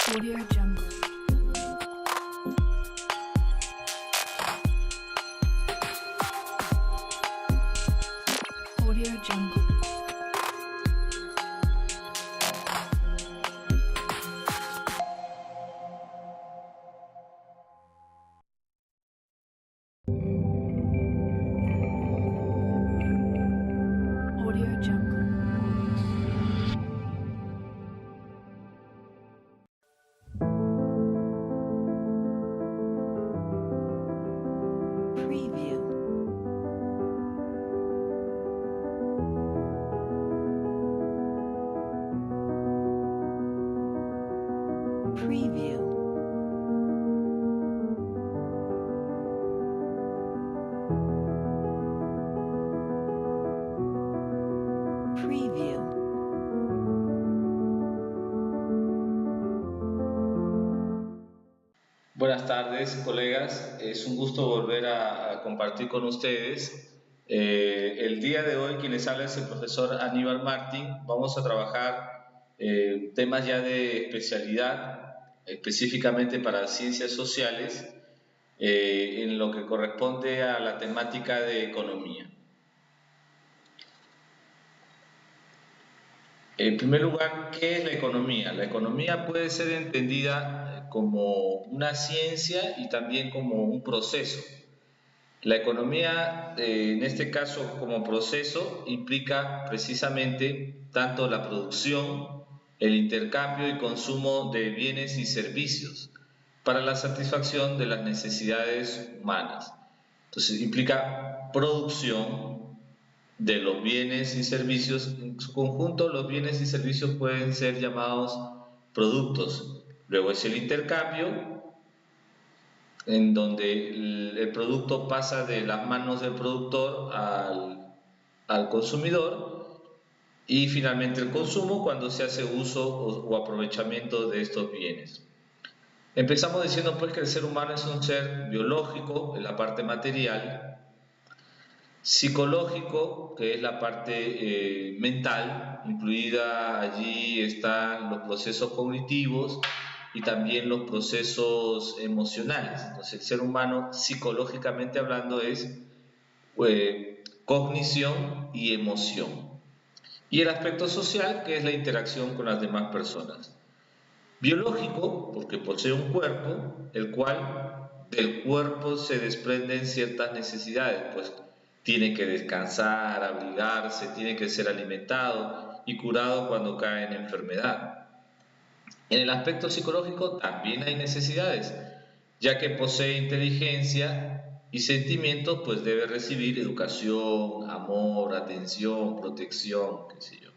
Audio Jungle. Audio Jungle. Audio Jungle. Preview. Preview. Preview. Buenas tardes, colegas. Es un gusto volver a compartir con ustedes. El día de hoy, quien les habla es el profesor Aníbal Martín. Vamos a trabajar temas ya de especialidad, específicamente para ciencias sociales, en lo que corresponde a la temática de economía. En primer lugar, ¿qué es la economía? La economía puede ser entendida como una ciencia y también como un proceso. La economía, en este caso como proceso, implica precisamente tanto la producción, el intercambio y consumo de bienes y servicios para la satisfacción de las necesidades humanas. Entonces, implica producción de los bienes y servicios. En su conjunto, los bienes y servicios pueden ser llamados productos. Luego es el intercambio, en donde el producto pasa de las manos del productor al consumidor, y finalmente el consumo, cuando se hace uso o aprovechamiento de estos bienes. Empezamos diciendo pues que el ser humano es un ser biológico en la parte material, psicológico, que es la parte mental, incluida allí están los procesos cognitivos y también los procesos emocionales. Entonces, el ser humano, psicológicamente hablando, es cognición y emoción. Y el aspecto social, que es la interacción con las demás personas. Biológico, porque posee un cuerpo, el cual del cuerpo se desprenden ciertas necesidades, pues tiene que descansar, abrigarse, tiene que ser alimentado y curado cuando cae en enfermedad. En el aspecto psicológico también hay necesidades, ya que posee inteligencia y sentimientos, pues debe recibir educación, amor, atención, protección, qué sé yo.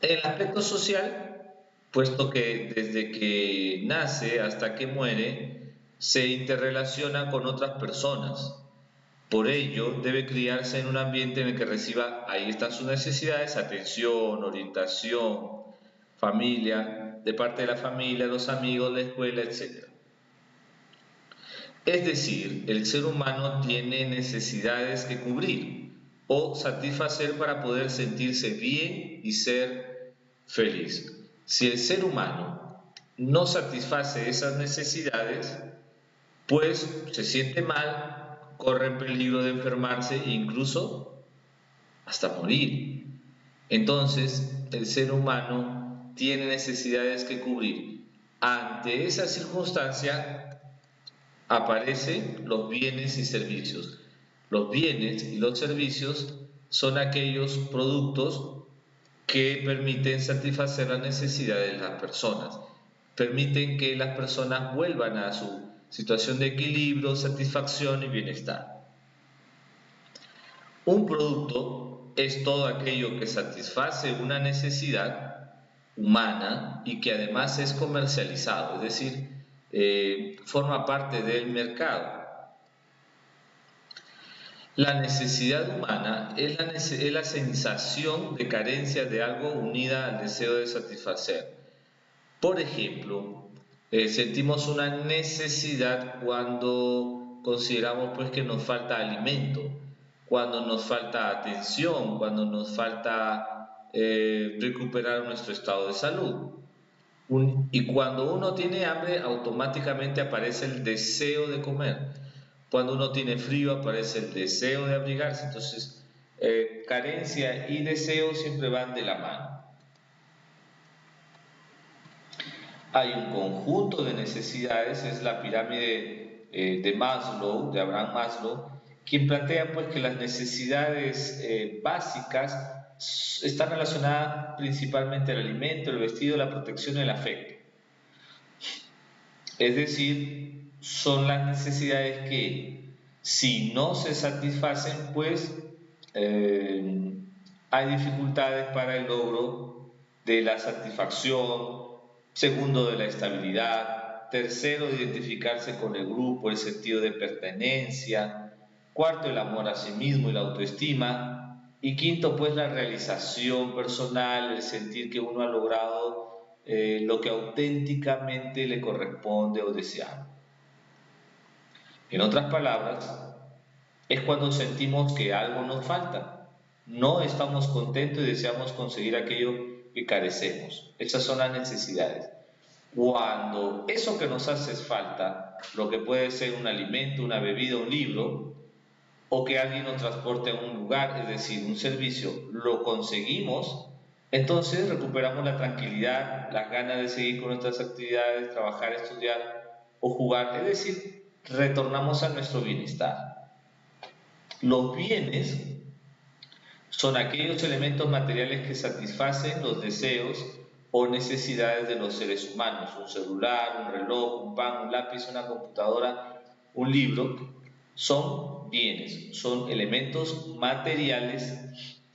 En el aspecto social, puesto que desde que nace hasta que muere, se interrelaciona con otras personas. Por ello, debe criarse en un ambiente en el que reciba, ahí están sus necesidades, atención, orientación, familia, de parte de la familia, los amigos, la escuela, etc. Es decir, el ser humano tiene necesidades que cubrir o satisfacer para poder sentirse bien y ser feliz. Si el ser humano no satisface esas necesidades, pues se siente mal, corre en peligro de enfermarse e incluso hasta morir. Entonces, el ser humano tiene necesidades que cubrir. Ante esa circunstancia aparecen los bienes y servicios. Los bienes y los servicios son aquellos productos que permiten satisfacer las necesidades de las personas, permiten que las personas vuelvan a su situación de equilibrio, satisfacción y bienestar. Un producto es todo aquello que satisface una necesidad humana y que además es comercializado, es decir, forma parte del mercado. La necesidad humana es la sensación de carencia de algo unida al deseo de satisfacer. Por ejemplo, sentimos una necesidad cuando consideramos pues, que nos falta alimento, cuando nos falta atención, cuando nos falta recuperar nuestro estado de salud. Y cuando uno tiene hambre, automáticamente aparece el deseo de comer. Cuando uno tiene frío, aparece el deseo de abrigarse. Entonces, carencia y deseo siempre van de la mano. Hay un conjunto de necesidades, es la pirámide de Maslow, de Abraham Maslow, quien plantea pues que las necesidades básicas están relacionadas principalmente al alimento, el vestido, la protección y el afecto. Es decir, son las necesidades que si no se satisfacen, pues hay dificultades para el logro de la satisfacción. Segundo, de la estabilidad. Tercero, de identificarse con el grupo, el sentido de pertenencia. Cuarto, el amor a sí mismo y la autoestima. Y quinto, pues la realización personal, el sentir que uno ha logrado lo que auténticamente le corresponde o desea. En otras palabras, es cuando sentimos que algo nos falta. No estamos contentos y deseamos conseguir aquello que carecemos. Esas son las necesidades. Cuando eso que nos hace falta, lo que puede ser un alimento, una bebida, un libro, o que alguien nos transporte a un lugar, es decir, un servicio, lo conseguimos, entonces recuperamos la tranquilidad, las ganas de seguir con nuestras actividades, trabajar, estudiar o jugar, es decir, retornamos a nuestro bienestar. Los bienes son aquellos elementos materiales que satisfacen los deseos o necesidades de los seres humanos. Un celular, un reloj, un pan, un lápiz, una computadora, un libro, son bienes, son elementos materiales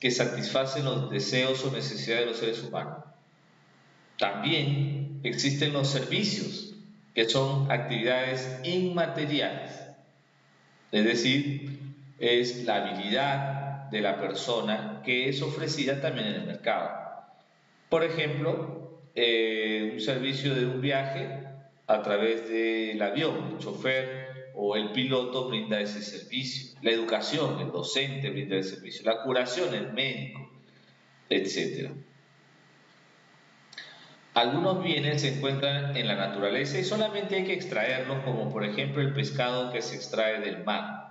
que satisfacen los deseos o necesidades de los seres humanos. También existen los servicios, que son actividades inmateriales, es decir, es la habilidad de la persona que es ofrecida también en el mercado. Por ejemplo, un servicio de un viaje a través del avión, el chofer o el piloto brinda ese servicio. La educación, el docente brinda el servicio. La curación, el médico, etc. Algunos bienes se encuentran en la naturaleza y solamente hay que extraerlos, como por ejemplo el pescado que se extrae del mar.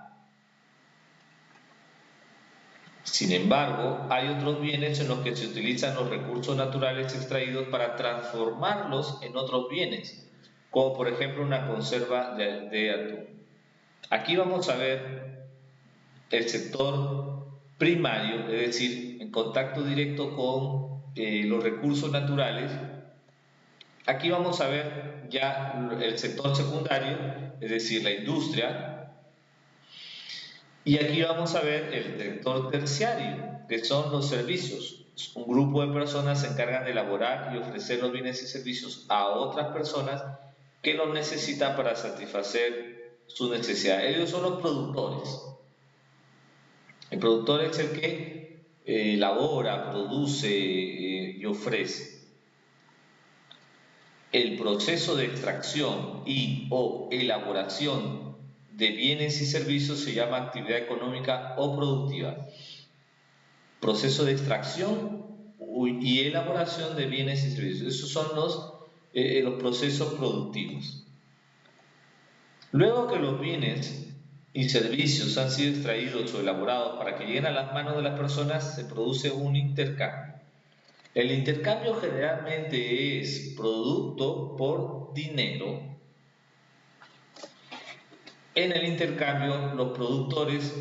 Sin embargo, hay otros bienes en los que se utilizan los recursos naturales extraídos para transformarlos en otros bienes, como por ejemplo una conserva de atún. Aquí vamos a ver el sector primario, es decir, en contacto directo con los recursos naturales. Aquí vamos a ver ya el sector secundario, es decir, la industria. Y aquí vamos a ver el sector terciario, que son los servicios. Un grupo de personas se encargan de elaborar y ofrecer los bienes y servicios a otras personas que los necesitan para satisfacer sus necesidades. Ellos son los productores. El productor es el que elabora, produce y ofrece. El proceso de extracción y o elaboración de bienes y servicios se llama actividad económica o productiva. Proceso de extracción y elaboración de bienes y servicios. Esos son los procesos productivos. Luego que los bienes y servicios han sido extraídos o elaborados para que lleguen a las manos de las personas, se produce un intercambio. El intercambio generalmente es producto por dinero. En el intercambio, los productores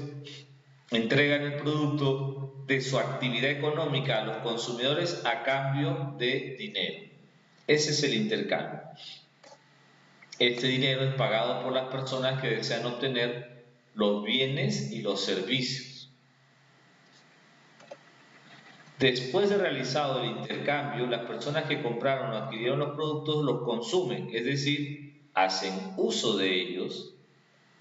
entregan el producto de su actividad económica a los consumidores a cambio de dinero. Ese es el intercambio. Este dinero es pagado por las personas que desean obtener los bienes y los servicios. Después de realizado el intercambio, las personas que compraron o adquirieron los productos los consumen, es decir, hacen uso de ellos,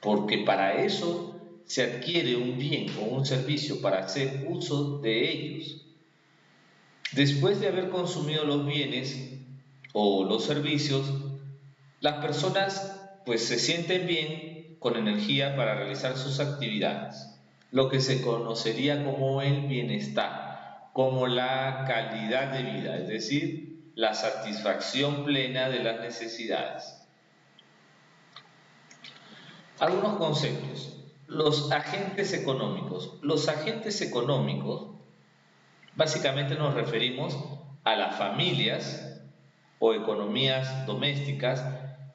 porque para eso se adquiere un bien o un servicio, para hacer uso de ellos. Después de haber consumido los bienes o los servicios, las personas pues se sienten bien, con energía para realizar sus actividades, lo que se conocería como el bienestar. como la calidad de vida, es decir, la satisfacción plena de las necesidades. Algunos conceptos. Los agentes económicos. Los agentes económicos, básicamente nos referimos a las familias o economías domésticas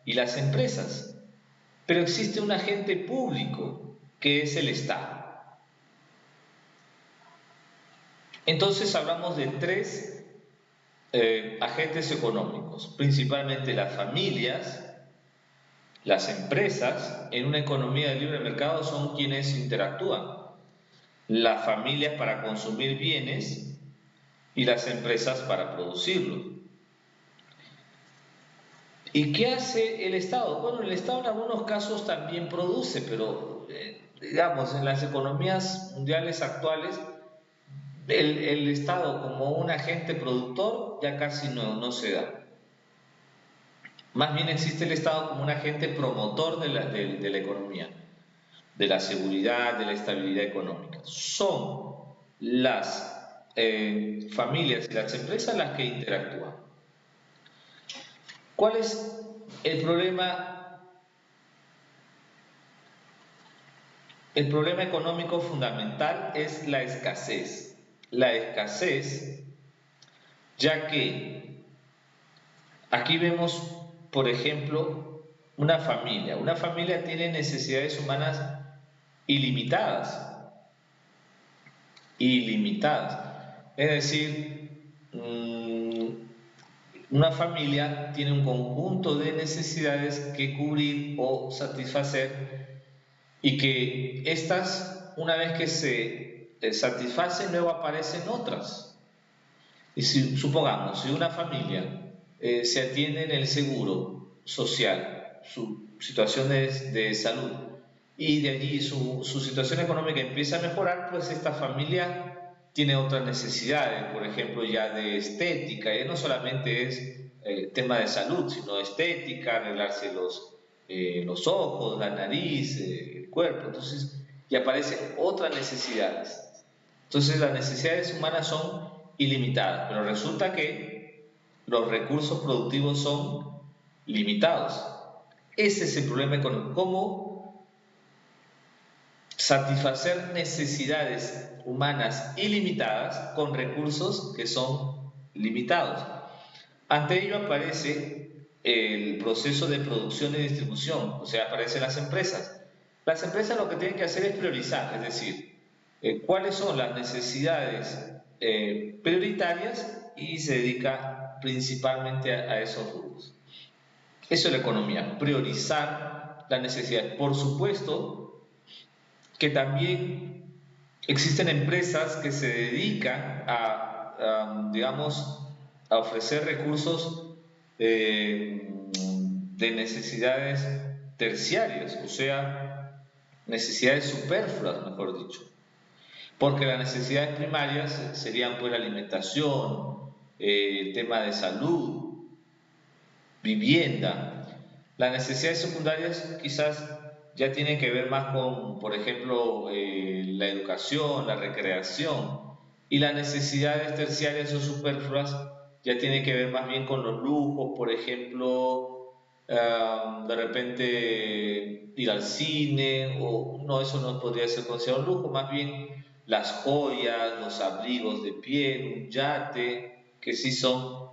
y las empresas. Pero existe un agente público, que es el Estado. Entonces hablamos de tres agentes económicos, principalmente las familias, las empresas. En una economía de libre mercado son quienes interactúan. Las familias para consumir bienes y las empresas para producirlos. ¿Y qué hace el Estado? Bueno, el Estado en algunos casos también produce, pero digamos, en las economías mundiales actuales, el Estado como un agente productor ya casi no se da. Más bien existe el Estado como un agente promotor de la economía, de la seguridad, de la estabilidad económica. Son las familias y las empresas las que interactúan. ¿Cuál es el problema? El problema económico fundamental es la escasez. La escasez, ya que aquí vemos, por ejemplo, una familia. Una familia tiene necesidades humanas ilimitadas. Ilimitadas. Es decir, una familia tiene un conjunto de necesidades que cubrir o satisfacer, y que estas, una vez que se satisfacen, luego aparecen otras. Y supongamos, si una familia se atiende en el seguro social, su situación de salud, y de allí su situación económica empieza a mejorar, pues esta familia tiene otras necesidades, por ejemplo, ya de estética. Ya no solamente es tema de salud, sino estética, arreglarse los ojos, la nariz, el cuerpo. Entonces ya aparecen otras necesidades. Entonces las necesidades humanas son ilimitadas, pero resulta que los recursos productivos son limitados. Ese es el problema económico. ¿Cómo satisfacer necesidades humanas ilimitadas con recursos que son limitados? Ante ello aparece el proceso de producción y distribución, o sea, aparecen las empresas. Las empresas lo que tienen que hacer es priorizar, es decir, cuáles son las necesidades prioritarias, y se dedica principalmente a esos rubros. Eso es la economía, priorizar las necesidades. Por supuesto que también existen empresas que se dedican digamos, a ofrecer recursos de necesidades terciarias, o sea, necesidades superfluas, mejor dicho. Porque las necesidades primarias serían pues la alimentación, el tema de salud, vivienda. Las necesidades secundarias quizás ya tienen que ver más con, por ejemplo, la educación, la recreación, y las necesidades terciarias o superfluas ya tienen que ver más bien con los lujos, por ejemplo, de repente ir al cine, o no, eso no podría ser considerado un lujo, más bien las joyas, los abrigos de piel, un yate, que sí son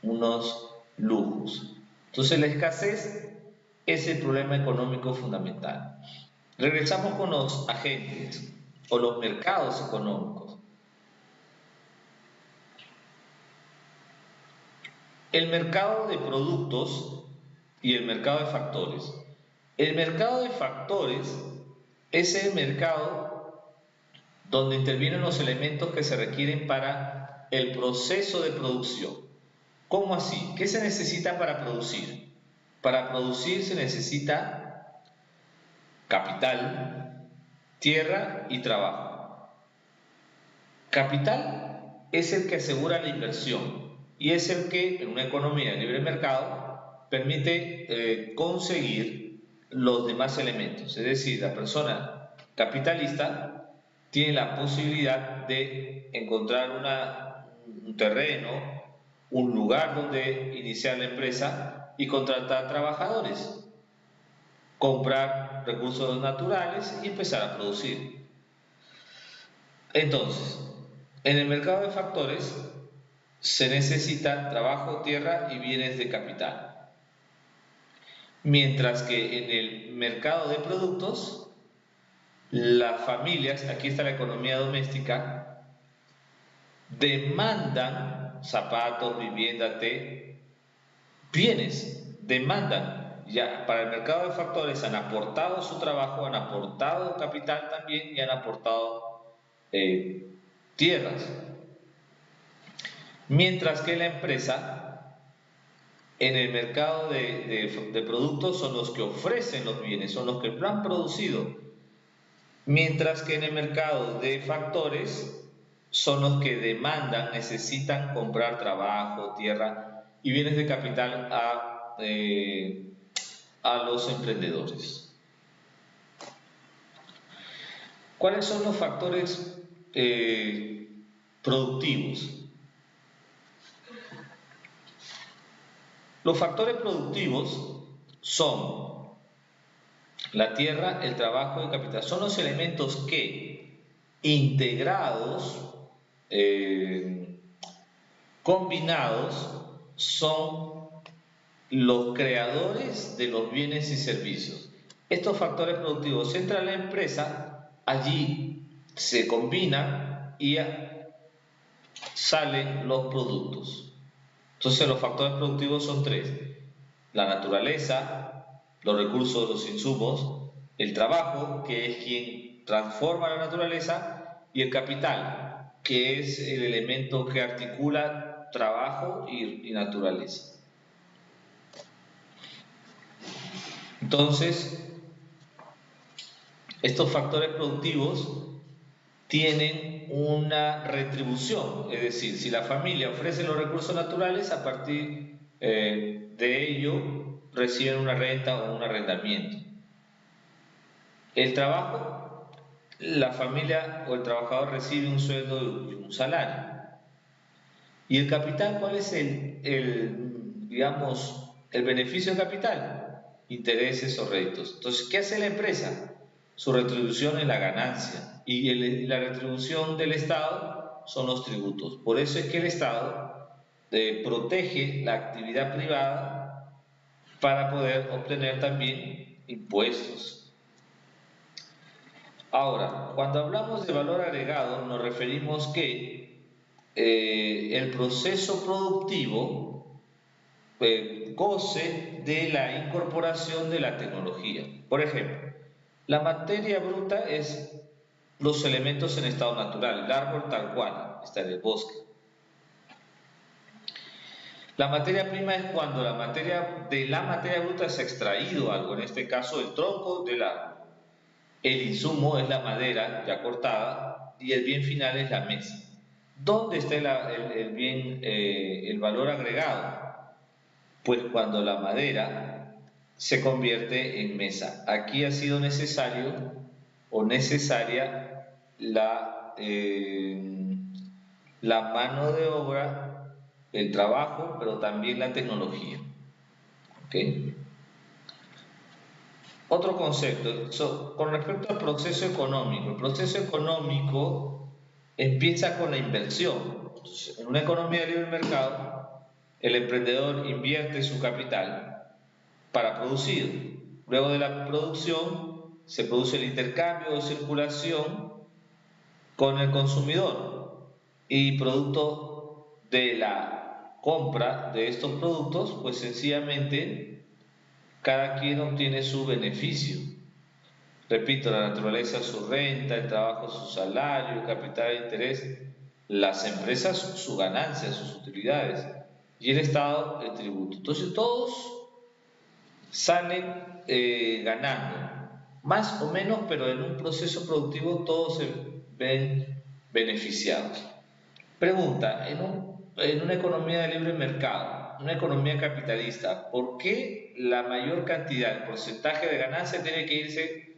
unos lujos. Entonces la escasez es el problema económico fundamental. Regresamos con los agentes o los mercados económicos. El mercado de productos y el mercado de factores. El mercado de factores es el mercado donde intervienen los elementos que se requieren para el proceso de producción. ¿Cómo así? ¿Qué se necesita para producir? Para producir se necesita capital, tierra y trabajo. Capital es el que asegura la inversión y es el que, en una economía de libre mercado, permite conseguir los demás elementos. Es decir, la persona capitalista tiene la posibilidad de encontrar un terreno, un lugar donde iniciar la empresa y contratar trabajadores, comprar recursos naturales y empezar a producir. Entonces, en el mercado de factores se necesita trabajo, tierra y bienes de capital. Mientras que en el mercado de productos, las familias, aquí está la economía doméstica, demandan zapatos, vivienda, té, bienes, demandan. Ya para el mercado de factores han aportado su trabajo, han aportado capital también y han aportado tierras. Mientras que la empresa, en el mercado de productos, son los que ofrecen los bienes, son los que lo han producido. Mientras que en el mercado de factores, son los que demandan, necesitan comprar trabajo, tierra y bienes de capital a los emprendedores. ¿Cuáles son los factores productivos? Los factores productivos son la tierra, el trabajo y el capital. Son los elementos que, integrados, combinados, son los creadores de los bienes y servicios. Estos factores productivos entran a la empresa, allí se combinan y salen los productos. Entonces los factores productivos son tres: la naturaleza, los recursos, los insumos, el trabajo, que es quien transforma la naturaleza, y el capital, que es el elemento que articula trabajo y naturaleza. Entonces, estos factores productivos tienen una retribución, es decir, si la familia ofrece los recursos naturales, a partir de ello reciben una renta o un arrendamiento. El trabajo, la familia o el trabajador recibe un sueldo y un salario. ¿Y el capital cuál es digamos, el beneficio del capital? Intereses o réditos. Entonces, ¿qué hace la empresa? Su retribución es la ganancia y la retribución del Estado son los tributos. Por eso es que el Estado protege la actividad privada para poder obtener también impuestos. Ahora, cuando hablamos de valor agregado, nos referimos que el proceso productivo goce de la incorporación de la tecnología. Por ejemplo, la materia bruta es los elementos en estado natural, el árbol tal cual, está en el bosque. La materia prima es cuando de la materia bruta se ha extraído algo, en este caso el tronco del árbol. El insumo es la madera ya cortada y el bien final es la mesa. ¿Dónde está el valor agregado? Pues cuando la madera se convierte en mesa. Aquí ha sido necesario o necesaria la mano de obra, el trabajo, pero también la tecnología. ¿Okay? Otro concepto, con respecto al proceso económico. El proceso económico empieza con la inversión. Entonces, en una economía de libre mercado, el emprendedor invierte su capital para producir. Luego de la producción se produce el intercambio o circulación con el consumidor y producto de la compra de estos productos, pues sencillamente cada quien obtiene su beneficio. Repito, la naturaleza su renta, el trabajo su salario, el capital de interés, las empresas su ganancia, sus utilidades y el Estado el tributo. Entonces todos salen ganando, más o menos, pero en un proceso productivo todos se ven beneficiados. Pregunta, en una economía de libre mercado, una economía capitalista, ¿por qué la mayor cantidad, el porcentaje de ganancia tiene que irse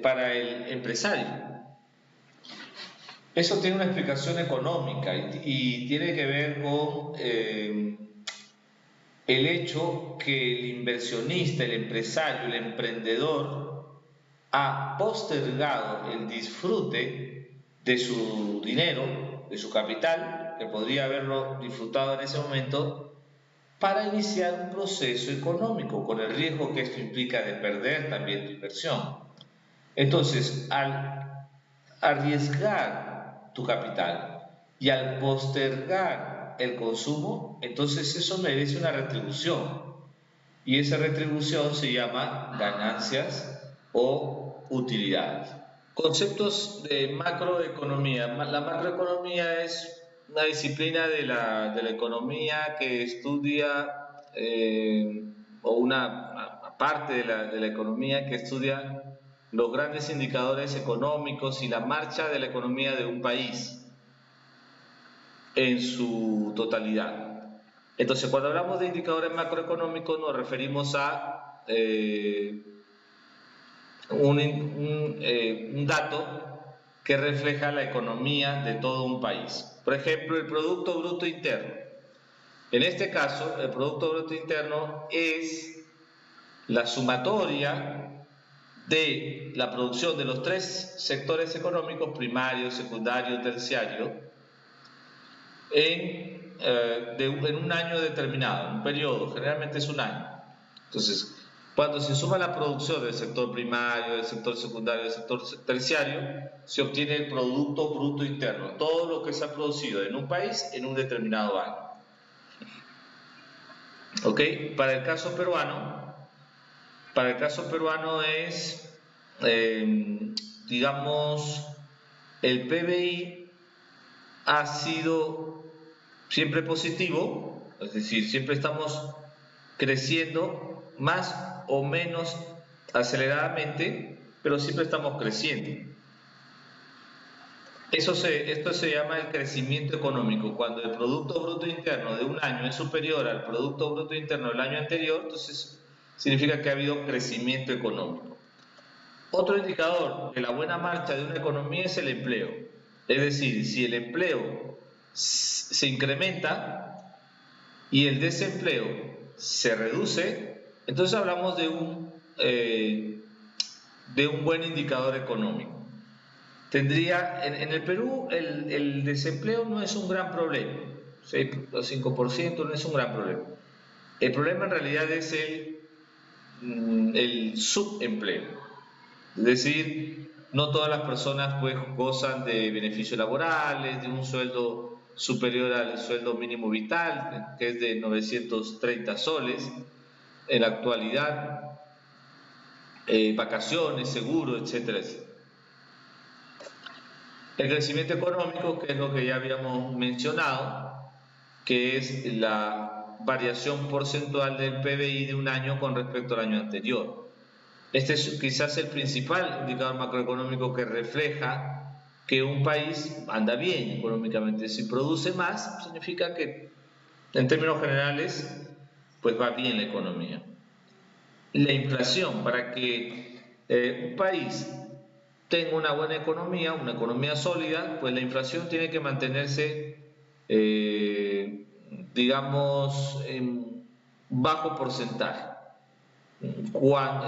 para el empresario? Eso tiene una explicación económica y tiene que ver con el hecho que el inversionista, el empresario, el emprendedor ha postergado el disfrute de su dinero, de su capital, que podría haberlo disfrutado en ese momento, para iniciar un proceso económico, con el riesgo que esto implica de perder también tu inversión. Entonces, al arriesgar tu capital y al postergar el consumo, entonces eso merece una retribución. Y esa retribución se llama ganancias o utilidades. Conceptos de macroeconomía. La macroeconomía es una disciplina de la economía que estudia, o una parte de la economía que estudia los grandes indicadores económicos y la marcha de la economía de un país en su totalidad. Entonces, cuando hablamos de indicadores macroeconómicos nos referimos a un dato que refleja la economía de todo un país. Por ejemplo, el Producto Bruto Interno. En este caso, el Producto Bruto Interno es la sumatoria de la producción de los tres sectores económicos, primario, secundario, terciario, en un año determinado, un periodo, generalmente es un año. Entonces, cuando se suma la producción del sector primario, del sector secundario, del sector terciario, se obtiene el Producto Bruto Interno, todo lo que se ha producido en un país en un determinado año. ¿Ok? Para el caso peruano es, digamos, el PBI ha sido siempre positivo, es decir, siempre estamos creciendo más o menos aceleradamente, pero siempre estamos creciendo. Esto se llama el crecimiento económico. Cuando el Producto Bruto Interno de un año es superior al Producto Bruto Interno del año anterior, entonces significa que ha habido crecimiento económico. Otro indicador de la buena marcha de una economía es el empleo. Es decir, si el empleo se incrementa y el desempleo se reduce, entonces hablamos de un buen indicador económico. En el Perú el desempleo no es un gran problema, 6.5% no es un gran problema. El problema en realidad es el subempleo, es decir, no todas las personas pues gozan de beneficios laborales, de un sueldo superior al sueldo mínimo vital, que es de 930 soles en la actualidad, vacaciones, seguro, etcétera, etcétera. El crecimiento económico, que es lo que ya habíamos mencionado, que es la variación porcentual del PBI de un año con respecto al año anterior. Este es quizás el principal indicador macroeconómico que refleja que un país anda bien económicamente. Si produce más, significa que en términos generales pues va bien la economía. La inflación, para que un país tenga una buena economía, una economía sólida, pues la inflación tiene que mantenerse, digamos, en bajo porcentaje.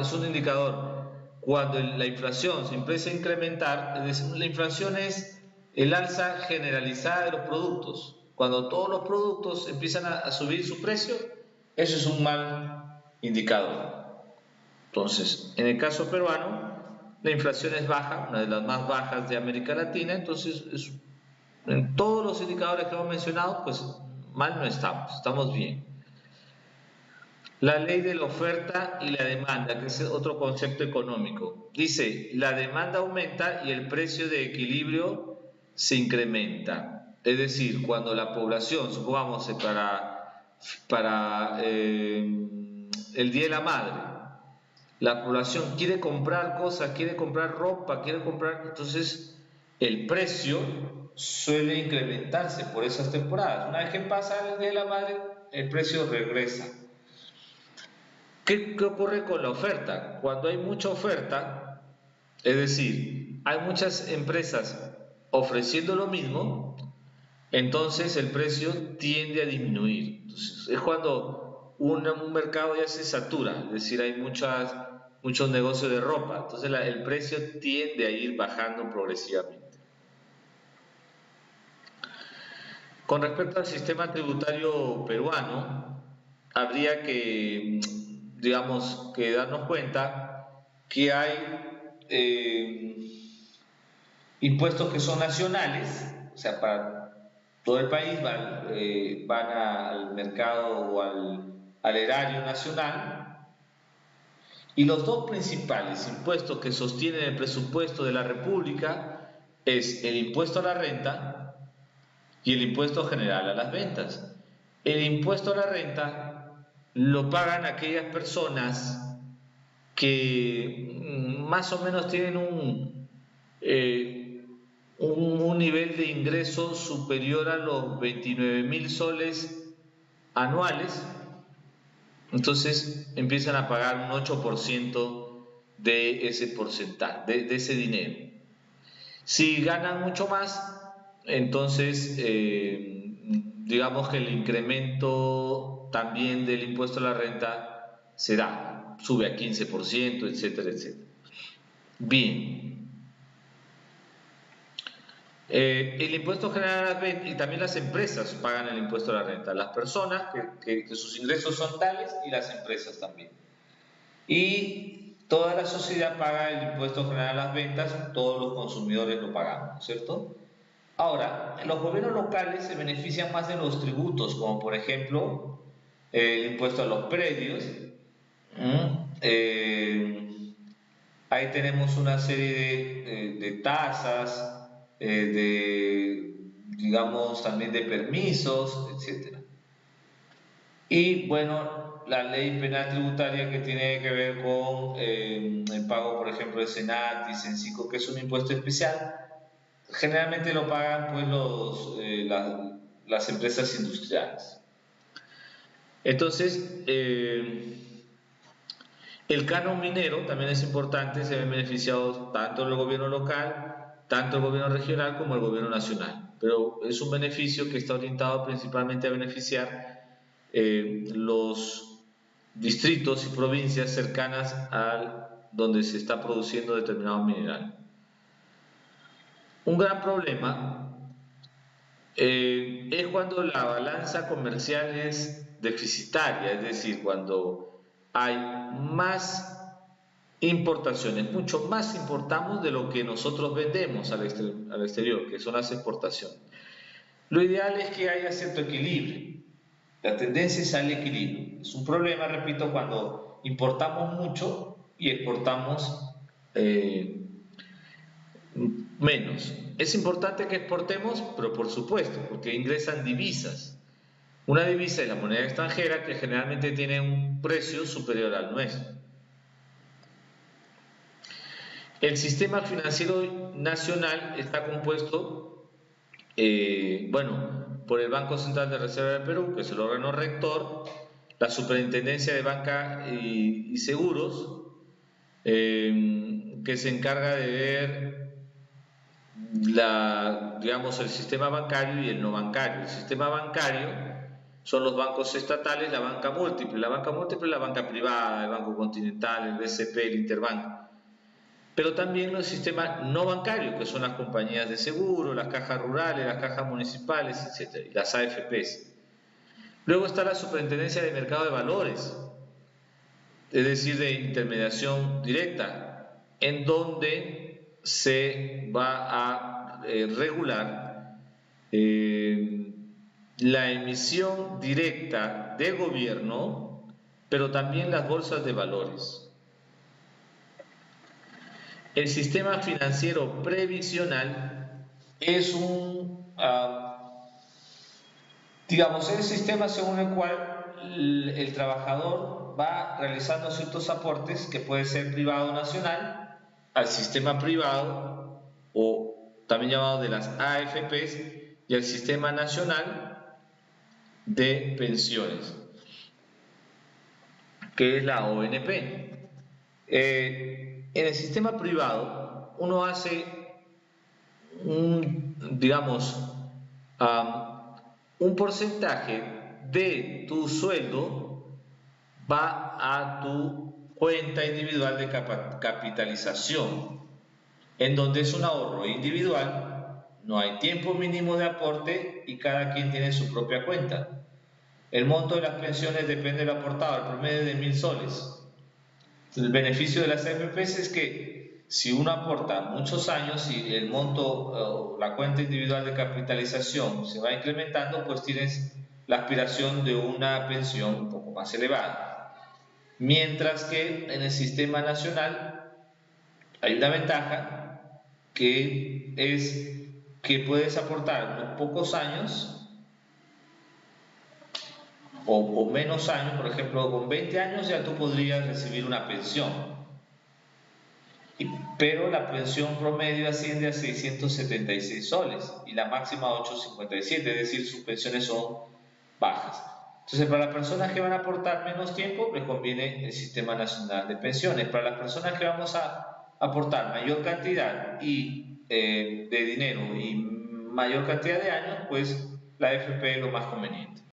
Es un indicador. Cuando la inflación se empieza a incrementar, es decir, la inflación es el alza generalizada de los productos. Cuando todos los productos empiezan a subir su precio, eso es un mal indicador. Entonces, en el caso peruano, la inflación es baja, una de las más bajas de América Latina, entonces en todos los indicadores que hemos mencionado, pues mal no estamos bien. La ley de la oferta y la demanda, que es otro concepto económico. Dice, la demanda aumenta y el precio de equilibrio se incrementa. Es decir, cuando la población, supongamos para el Día de la Madre, la población quiere comprar cosas, quiere comprar ropa, entonces el precio suele incrementarse por esas temporadas. Una vez que pasa el Día de la Madre, el precio regresa. ¿Qué ocurre con la oferta? Cuando hay mucha oferta, es decir, hay muchas empresas ofreciendo lo mismo, entonces el precio tiende a disminuir. Entonces, es cuando un mercado ya se satura, es decir, hay muchos negocios de ropa, entonces el precio tiende a ir bajando progresivamente. Con respecto al sistema tributario peruano, habría que, digamos, que darnos cuenta que hay impuestos que son nacionales, o sea, para todo el país van al mercado o al erario nacional, y los dos principales impuestos que sostienen el presupuesto de la República es el impuesto a la renta y el impuesto general a las ventas. El impuesto a la renta lo pagan aquellas personas que más o menos tienen un nivel de ingreso superior a los 29.000 soles anuales. Entonces empiezan a pagar un 8% de ese porcentaje, de ese dinero. Si ganan mucho más, entonces digamos que el incremento también del impuesto a la renta se da, sube a 15%, etcétera, etcétera. Bien. El impuesto general a las ventas, y también las empresas pagan el impuesto a la renta, las personas que sus ingresos son tales y las empresas también. Y toda la sociedad paga el impuesto general a las ventas, todos los consumidores lo pagamos, ¿cierto? Ahora, los gobiernos locales se benefician más de los tributos, como por ejemplo el impuesto a los predios. Ahí tenemos una serie de tasas, digamos, también de permisos, etc. Y bueno, la ley penal tributaria que tiene que ver con el pago, por ejemplo, de SENAT y SENCICO, que es un impuesto especial, generalmente lo pagan pues las empresas industriales. Entonces, el canon minero también es importante, se ven beneficiados tanto el gobierno local, tanto el gobierno regional como el gobierno nacional, pero es un beneficio que está orientado principalmente a beneficiar los distritos y provincias cercanas a donde se está produciendo determinado mineral. Un gran problema es cuando la balanza comercial es deficitaria, es decir, cuando hay más importaciones, mucho más importamos de lo que nosotros vendemos al exterior, que son las exportaciones. Lo ideal es que haya cierto equilibrio, la tendencia es al equilibrio. Es un problema, repito, cuando importamos mucho y exportamos menos. Es importante que exportemos, pero por supuesto, porque ingresan divisas. Una divisa es la moneda extranjera que generalmente tiene un precio superior al nuestro. El sistema financiero nacional está compuesto, por el Banco Central de Reserva del Perú, que es el órgano rector, la Superintendencia de Banca y Seguros, que se encarga de ver el sistema bancario y el no bancario. El sistema bancario son los bancos estatales, la banca múltiple es la banca privada, el Banco Continental, el BCP, el Interbank. Pero también el sistema no bancario, que son las compañías de seguro, las cajas rurales, las cajas municipales, etc., y las AFPs. Luego está la Superintendencia de Mercado de Valores, es decir, de intermediación directa, en donde se va a regular la emisión directa del gobierno, pero también las bolsas de valores. El sistema financiero previsional es es el sistema según el cual el trabajador va realizando ciertos aportes, que puede ser privado o nacional, al sistema privado, o también llamado de las AFPs, y al sistema nacional de pensiones, que es la ONP. En el sistema privado uno hace digamos, un porcentaje de tu sueldo va a tu cuenta individual de capitalización, en donde es un ahorro individual, no hay tiempo mínimo de aporte y cada quien tiene su propia cuenta. El monto de las pensiones depende del aportado, el promedio de 1.000 soles. El beneficio de las AFPs es que si uno aporta muchos años y el monto, la cuenta individual de capitalización se va incrementando, pues tienes la aspiración de una pensión un poco más elevada. Mientras que en el sistema nacional hay una ventaja que es que puedes aportar unos pocos años o menos años, por ejemplo, con 20 años ya tú podrías recibir una pensión, pero la pensión promedio asciende a 676 soles y la máxima a 857, es decir, sus pensiones son bajas. Entonces, para las personas que van a aportar menos tiempo, les conviene el Sistema Nacional de Pensiones. Para las personas que vamos a aportar mayor cantidad de dinero y mayor cantidad de años, pues la AFP es lo más conveniente.